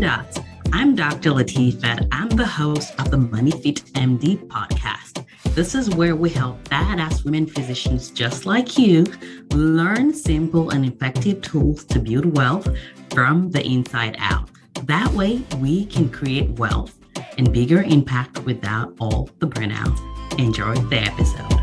Dots. I'm Dr. Latifat. I'm the host of the moneyfitMD podcast. This is where we help badass women physicians just like you learn simple and effective tools to build wealth from the inside out. That way, we can create wealth and bigger impact without all the burnout. Enjoy the episode.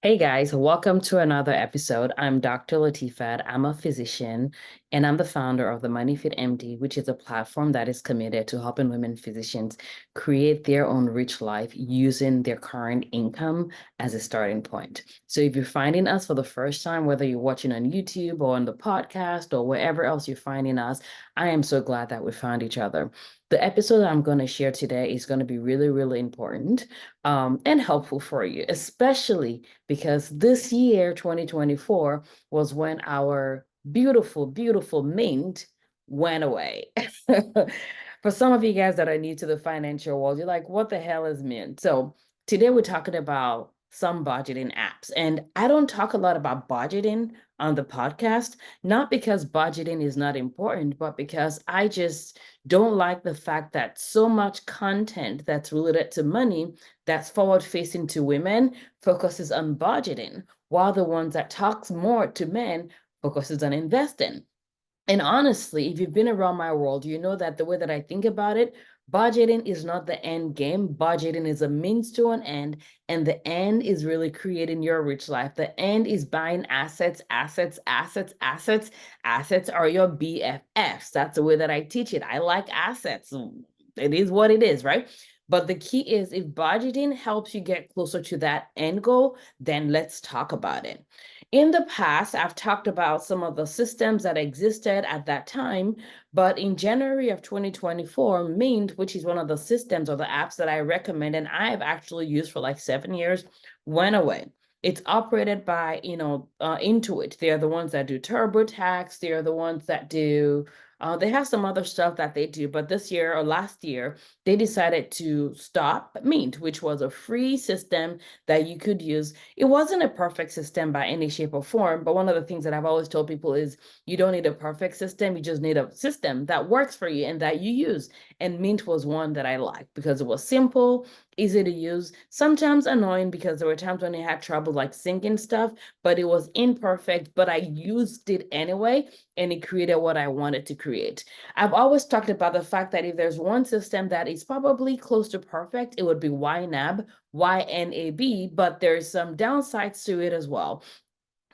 Hey guys, welcome to another episode. I'm Dr. Latifat. I'm a physician and I'm the founder of the moneyfitMD, which is a platform that is committed to helping women physicians create their own rich life using their current income as a starting point. So if you're finding us for the first time, whether you're watching on YouTube or on the podcast or wherever else you're finding us, I am so glad that we found each other. The episode that I'm going to share today is going to be really, really important and helpful for you, especially because this year, 2024, was when our beautiful, beautiful mint went away. For some of you guys that are new to the financial world, you're like, what the hell is mint? So today we're talking about some budgeting apps. And I don't talk a lot about budgeting on the podcast, not because budgeting is not important, but because I just don't like the fact that so much content that's related to money that's forward facing to women focuses on budgeting, while the ones that talks more to men focuses on investing. And honestly, if you've been around my world, you know that the way that I think about it, budgeting is not the end game. Budgeting is a means to an end, and the end is really creating your rich life. The end is buying assets, assets, assets, assets. Assets are your BFFs. That's the way that I teach it. I like assets. It is what it is, right? But the key is, if budgeting helps you get closer to that end goal, then let's talk about it. In the past, I've talked about some of the systems that existed at that time, but in January of 2024, Mint, which is one of the systems or the apps that I recommend and I've actually used for like 7 years, went away. It's operated by, Intuit. They're the ones that do TurboTax. They're the ones that do, they have some other stuff that they do, but this year or last year, they decided to stop Mint, which was a free system that you could use. It wasn't a perfect system by any shape or form, but one of the things that I've always told people is you don't need a perfect system, you just need a system that works for you and that you use. And Mint was one that I liked because it was simple, easy to use, sometimes annoying because there were times when I had trouble like syncing stuff, but it was imperfect, but I used it anyway, and it created what I wanted to create. I've always talked about the fact that if there's one system that is probably close to perfect, it would be Ynab, YNAB, but there's some downsides to it as well.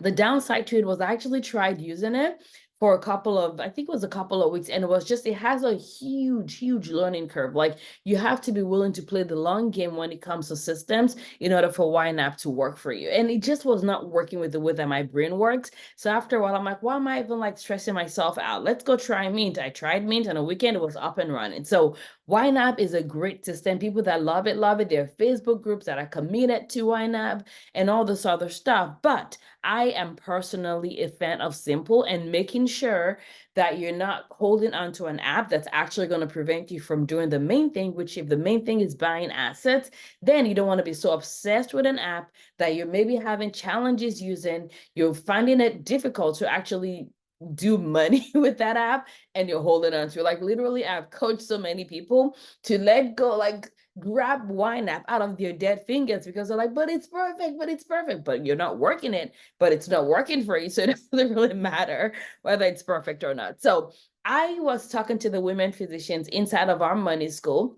The downside to it was I actually tried using it for I think it was a couple of weeks, and it has a huge, huge learning curve. Like, you have to be willing to play the long game when it comes to systems in order for Ynab to work for you. And it just was not working with the way that my brain works. So after a while, I'm like, why am I even like stressing myself out? Let's go try Mint. I tried Mint on a weekend, it was up and running. So Ynab is a great system. People that love it, love it. There are Facebook groups that are committed to Ynab and all this other stuff. But I am personally a fan of simple and making sure that you're not holding onto an app that's actually going to prevent you from doing the main thing, which if the main thing is buying assets, then you don't want to be so obsessed with an app that you're maybe having challenges using, you're finding it difficult to actually do money with that app, and you're holding on to. Like, literally, I've coached so many people to let go, like grab Ynab out of their dead fingers because they're like, but it's perfect, but you're not working it, but it's not working for you. So it doesn't really matter whether it's perfect or not. So I was talking to the women physicians inside of our money school.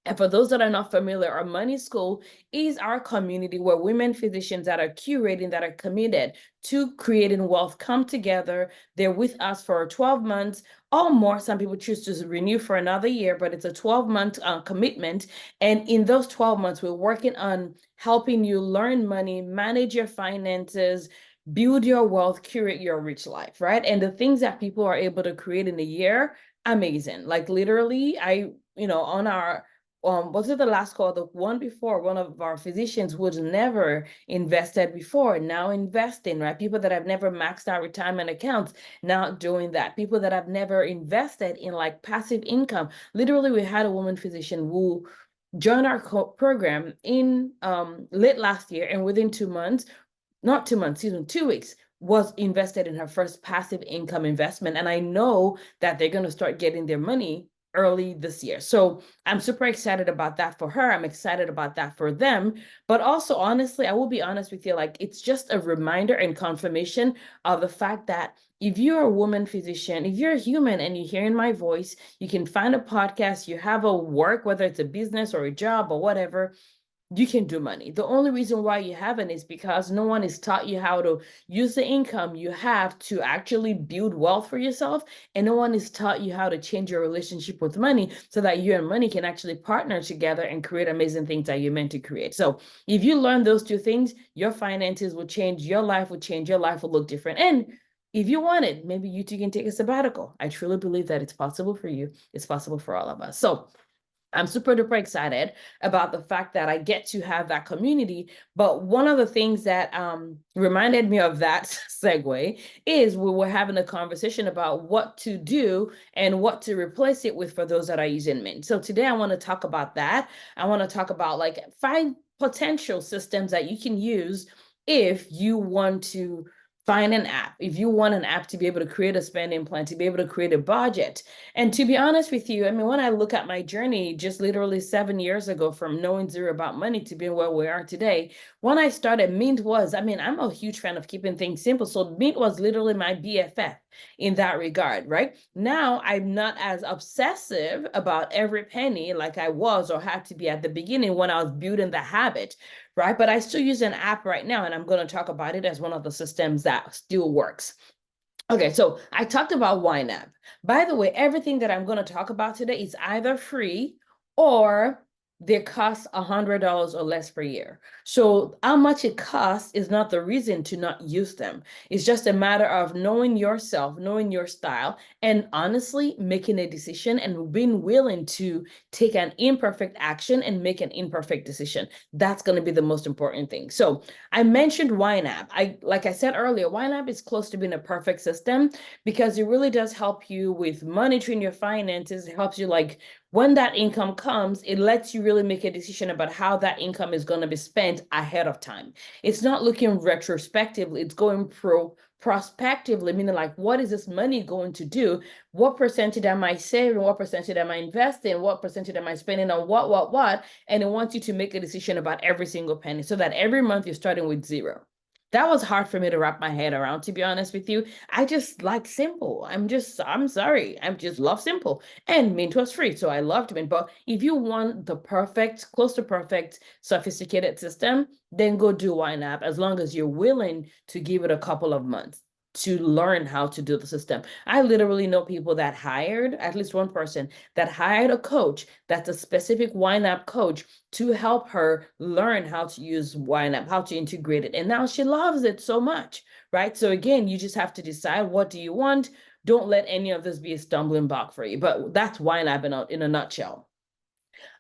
And for those that are not familiar, our money school is our community where women physicians that are curating, that are committed to creating wealth come together. They're with us for 12 months or more. Some people choose to renew for another year, but it's a 12-month commitment. And in those 12 months, we're working on helping you learn money, manage your finances, build your wealth, curate your rich life, right? And the things that people are able to create in a year, amazing. Like, literally, on our was it the last call? The one before, one of our physicians who's never invested before, now investing, right? People that have never maxed out retirement accounts, now doing that. People that have never invested in like passive income. Literally, we had a woman physician who joined our program in late last year, and within 2 months, not 2 months, 2 weeks, was invested in her first passive income investment. And I know that they're going to start getting their money early this year. So I'm super excited about that for her. I'm excited about that for them. But also, honestly, I will be honest with you, like, it's just a reminder and confirmation of the fact that if you're a woman physician, if you're a human and you're hearing my voice, you can find a podcast, you have a work, whether it's a business or a job or whatever, you can do money. The only reason why you haven't is because no one has taught you how to use the income you have to actually build wealth for yourself. And no one has taught you how to change your relationship with money so that you and money can actually partner together and create amazing things that you're meant to create. So if you learn those two things, your finances will change, your life will change, your life will look different. And if you want it, maybe you too can take a sabbatical. I truly believe that it's possible for you. It's possible for all of us. So I'm super duper excited about the fact that I get to have that community. But one of the things that reminded me of that segue is we were having a conversation about what to do and what to replace it with for those that are using Mint. So today I want to talk about that. I want to talk about like 5 potential systems that you can use if you want to find an app, if you want an app to be able to create a spending plan, to be able to create a budget. And to be honest with you, I mean, when I look at my journey just literally 7 years ago from knowing zero about money to being where we are today, when I started, Mint was, I mean, I'm a huge fan of keeping things simple. So Mint was literally my BFF in that regard, right? Now I'm not as obsessive about every penny like I was or had to be at the beginning when I was building the habit, right? But I still use an app right now, and I'm going to talk about it as one of the systems that still works. Okay, so I talked about Ynab. By the way, everything that I'm going to talk about today is either free or they cost $100 or less per year. So how much it costs is not the reason to not use them. It's just a matter of knowing yourself, knowing your style, and honestly making a decision and being willing to take an imperfect action and make an imperfect decision. That's going to be the most important thing. So I mentioned Ynab. Like I said earlier, Ynab is close to being a perfect system because it really does help you with monitoring your finances. It helps you, like, when that income comes, it lets you really make a decision about how that income is going to be spent ahead of time. It's not looking retrospectively, it's going prospectively, meaning like, what is this money going to do? What percentage am I saving? What percentage am I investing? What percentage am I spending on what? And it wants you to make a decision about every single penny so that every month you're starting with zero. That was hard for me to wrap my head around, to be honest with you. I just like simple. I'm sorry. I just love simple. And Mint was free, so I loved Mint. But if you want the perfect, close to perfect, sophisticated system, then go do Ynab, as long as you're willing to give it a couple of months to learn how to do the system. I literally know people that hired, at least one person, that hired a coach that's a specific Ynab coach to help her learn how to use Ynab, how to integrate it. And now she loves it so much, right? So again, you just have to decide, what do you want? Don't let any of this be a stumbling block for you. But that's Ynab in a nutshell.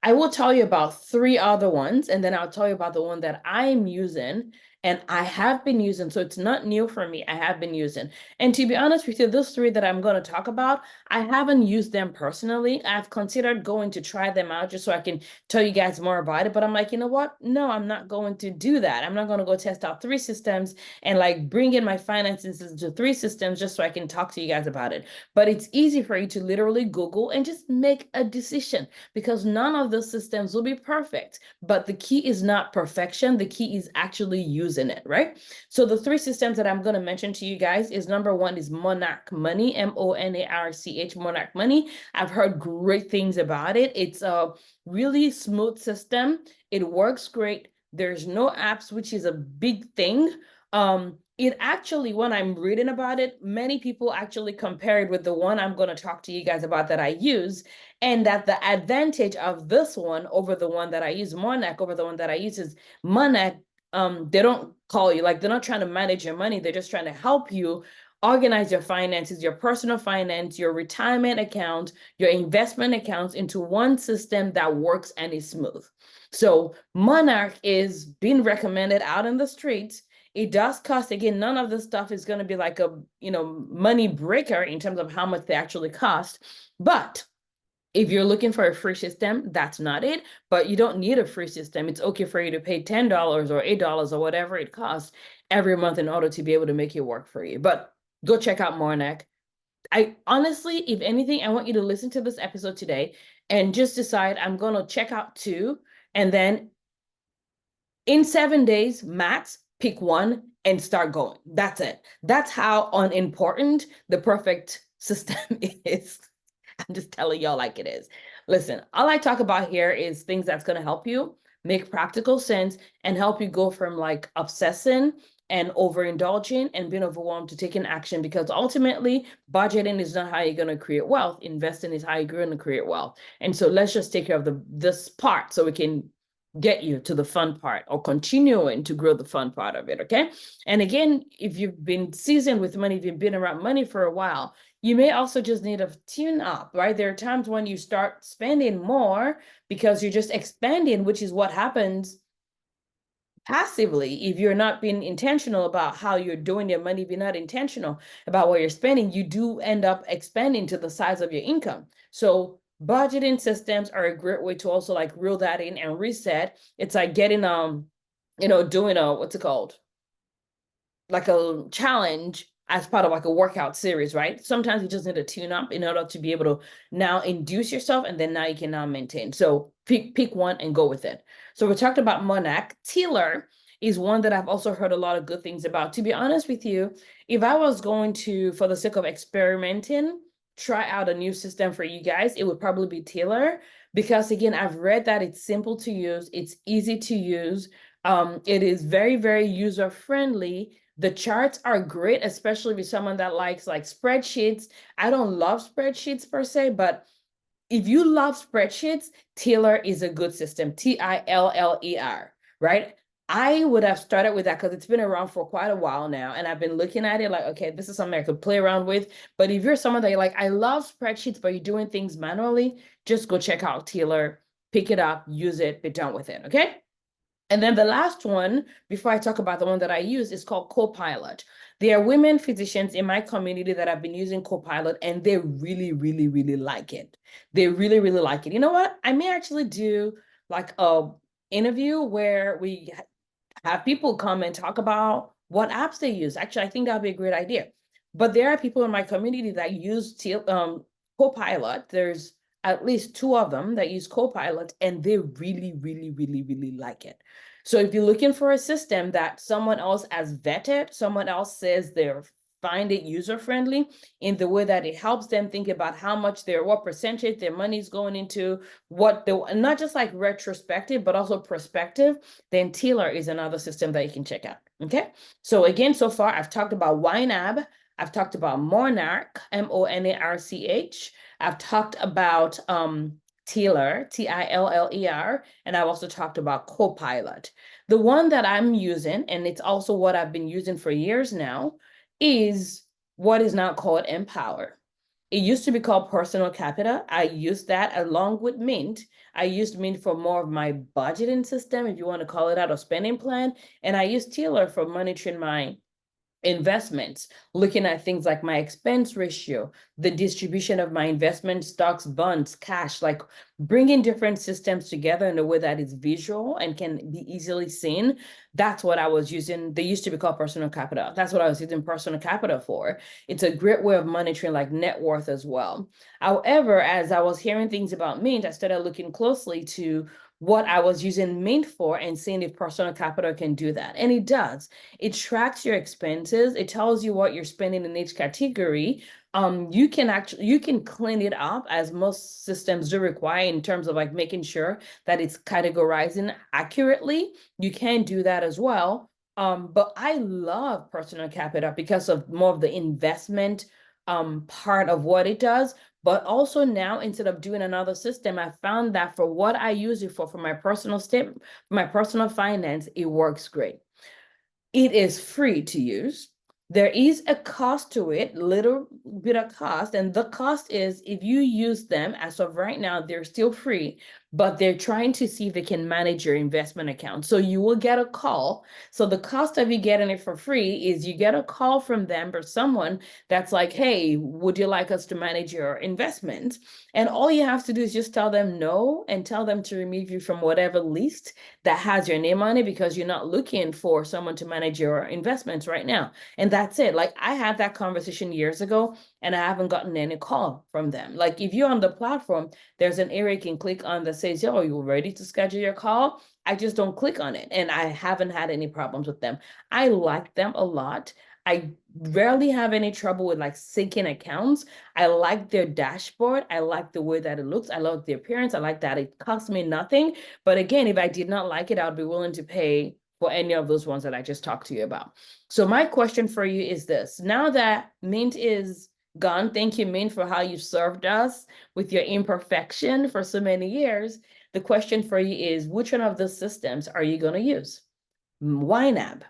I will tell you about 3 other ones, and then I'll tell you about the one that I'm using and I have been using. So it's not new for me. I have been using. And to be honest with you, those 3 that I'm going to talk about, I haven't used them personally. I've considered going to try them out just so I can tell you guys more about it. But I'm like, you know what? No, I'm not going to do that. I'm not going to go test out 3 systems and like bring in my finances into 3 systems just so I can talk to you guys about it. But it's easy for you to literally Google and just make a decision, because none of those systems will be perfect. But the key is not perfection. The key is actually using it, right? So the 3 systems that I'm going to mention to you guys is, number 1 is Monarch Money, MONARCH, Monarch Money. I've heard great things about it. It's a really smooth system. It works great. There's no apps, which is a big thing. It actually, when I'm reading about it, many people actually compare it with the one I'm going to talk to you guys about that I use, and that the advantage of this one over the one that I use, Monarch over the one that I use, is Monarch, they don't call you, like, they're not trying to manage your money. They're just trying to help you organize your finances, your personal finance, your retirement account, your investment accounts into one system that works and is smooth. So Monarch is being recommended out in the streets. It does cost, again, none of this stuff is going to be like a, money breaker in terms of how much they actually cost. But If you're looking for a free system, that's not it, but you don't need a free system. It's okay for you to pay $10 or $8 or whatever it costs every month in order to be able to make it work for you. But go check out Monarch. I honestly, if anything, I want you to listen to this episode today and just decide I'm going to check out two, and then in 7 days max, pick one and start going. That's it. That's how unimportant the perfect system is. I'm just telling y'all like it is. Listen, all I talk about here is things that's going to help you make practical sense and help you go from like obsessing and overindulging and being overwhelmed to taking action, because ultimately budgeting is not how you're going to create wealth. Investing is how you're going to create wealth. And so let's just take care of this part so we can get you to the fun part, or continuing to grow the fun part of it. Okay. And again, if you've been seasoned with money, if you've been around money for a while, you may also just need a tune up, right? There are times when you start spending more because you're just expanding, which is what happens passively. If you're not being intentional about how you're doing your money, if you're not intentional about what you're spending, you do end up expanding to the size of your income. So budgeting systems are a great way to also like reel that in and reset. It's like getting doing a, what's it called, like a challenge as part of like a workout series, right? Sometimes you just need to tune up in order to be able to now induce yourself, and then now you can now maintain. So pick one and go with it. So we talked about Monarch. 𝘬𝘪 is one that I've also heard a lot of good things about. To be honest with you, if I was going to, for the sake of experimenting, try out a new system for you guys, it would probably be 𝘬𝘪, because again, I've read that it's simple to use, it's easy to use, it is very, very user friendly. The charts are great, especially if you're someone that likes like spreadsheets. I don't love spreadsheets per se, but if you love spreadsheets, 𝘬𝘪 is a good system. 𝘬𝘪, right? I would have started with that because it's been around for quite a while now, and I've been looking at it like, okay, this is something I could play around with. But if you're someone that you're like, I love spreadsheets, but you're doing things manually, just go check out 𝘬𝘪, pick it up, use it, be done with it, okay? And then the last one, before I talk about the one that I use, is called Copilot. There are women physicians in my community that have been using Copilot, and they really, really, really like it. They really, really like it. You know what? I may actually do like a interview where we have people come and talk about what apps they use. Actually, I think that'd be a great idea. But there are people in my community that use Copilot. There's at least two of them that use Copilot, and they really, really, really, really like it. So if you're looking for a system that someone else has vetted, someone else says they're find it user-friendly in the way that it helps them think about how much what percentage their money is going into, not just like retrospective, but also prospective, then 𝘬𝘪 is another system that you can check out, okay? So again, so far, I've talked about Ynab, I've talked about Monarch, MONARCH, I've talked about 𝘬𝘪, 𝘬𝘪, and I've also talked about Copilot. The one that I'm using, and it's also what I've been using for years now, is what is now called 𝘪𝘀. It used to be called Personal Capital. I used that along with Mint. I used Mint for more of my budgeting system, if you want to call it that, or spending plan. And I used 𝘬𝘪 for monitoring my investments, looking at things like my expense ratio, the distribution of my investment, stocks, bonds, cash, like bringing different systems together in a way that is visual and can be easily seen. That's what I was using. They used to be called Personal Capital. That's what I was using Personal Capital for. It's a great way of monitoring like net worth as well. However, as I was hearing things about Mint, I started looking closely to what I was using Mint for and seeing if Personal Capital can do that. And it does. It tracks your expenses. It tells you what you're spending in each category. You can clean it up, as most systems do require, in terms of like making sure that it's categorizing accurately. You can do that as well. But I love Personal Capital because of more of the investment part of what it does. But also now, instead of doing another system, I found that for what I use it for my personal my personal finance, it works great. It is free to use. There is a cost to it, little bit of cost, and the cost is, if you use them, as of right now, they're still free, but they're trying to see if they can manage your investment account. So you will get a call. So the cost of you getting it for free is you get a call from them or someone that's like, hey, would you like us to manage your investment? And all you have to do is just tell them no and tell them to remove you from whatever list that has your name on it, because you're not looking for someone to manage your investments right now. And that's it. Like, I had that conversation years ago and I haven't gotten any call from them. Like, if you're on the platform, there's an area you can click on that says, yo, are you ready to schedule your call? I just don't click on it. And I haven't had any problems with them. I like them a lot. I rarely have any trouble with like syncing accounts. I like their dashboard. I like the way that it looks. I love the appearance. I like that it costs me nothing. But again, if I did not like it, I would be willing to pay for any of those ones that I just talked to you about. So my question for you is this. Now that Mint is gone, thank you, Mint, for how you served us with your imperfection for so many years. The question for you is, which one of those systems are you going to use? Ynab,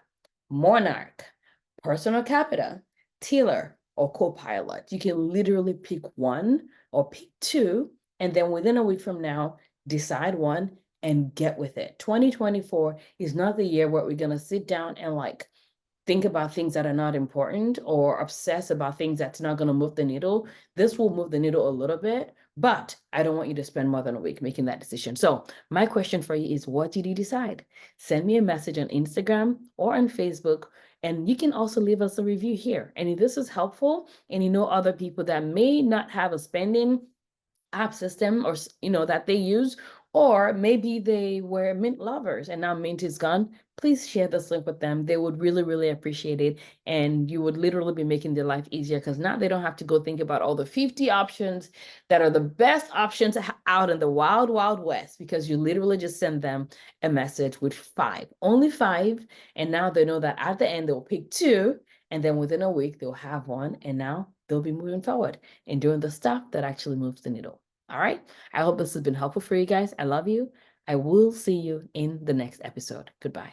Monarch, Personal Capita, 𝘨𝘪, or Copilot. You can literally pick one or pick two, and then within a week from now, decide one and get with it. 2024 is not the year where we're going to sit down and like think about things that are not important or obsess about things that's not going to move the needle. This will move the needle a little bit, but I don't want you to spend more than a week making that decision. So my question for you is, what did you decide? Send me a message on Instagram or on Facebook, and you can also leave us a review here. And if this is helpful and you know other people that may not have a spending app system or that they use, or maybe they were Mint lovers and now Mint is gone, please share this link with them. They would really, really appreciate it. And you would literally be making their life easier, because now they don't have to go think about all the 50 options that are the best options out in the wild, wild west, because you literally just send them a message with only five. And now they know that at the end, they'll pick two. And then within a week, they'll have one. And now they'll be moving forward and doing the stuff that actually moves the needle. All right. I hope this has been helpful for you guys. I love you. I will see you in the next episode. Goodbye.